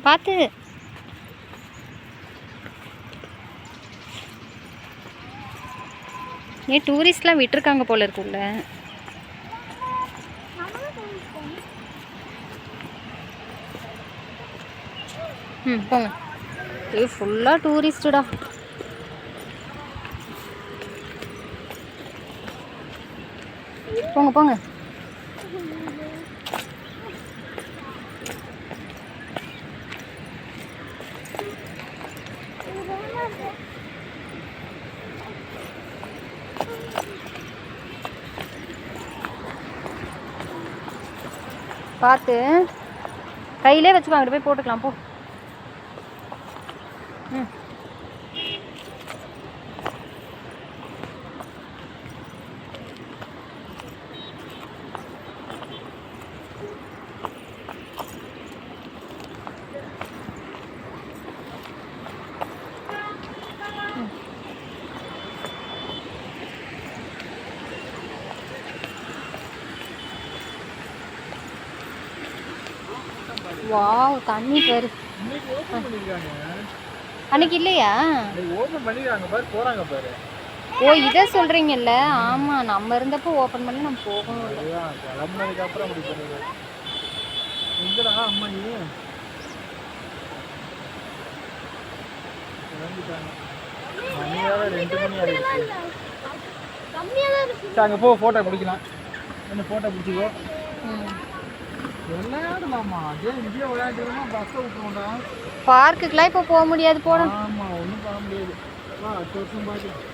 பார்த்து. ஏன் டூரிஸ்ட்லாம் விட்டுருக்காங்க போல இருக்குல்ல. போங்க. ஃபுல்லாக டூரிஸ்டுடா. போங்க போங்க. பார்த்து கையிலே வச்சுக்கோ, அங்கிட்டு போய் போட்டுக்கலாம் போ. வாவ், தண்ணி பாரு. அன்னைக்கு இல்லையா? ஓ, இதை சொல்றீங்கல்ல. ஆமா, நம்ம இருந்தப்போ ஓபன் பண்ணி நம்ம போகணும். அங்க போ, போட்டோ பிடிக்கலாம். என்ன போட்டோ பிடிச்சிக்கோ. விளையாடலாமா? அதே இங்கேயே விளையாடுறோமா? பஸ்ஸை விட்டுருவோம்டா. பார்க்குக்கெல்லாம் இப்போ போக முடியாது போட. ஆமா, ஒன்றும் பண்ண முடியாது. வா, அடுத்த வருஷம் பார்க்கலாம்.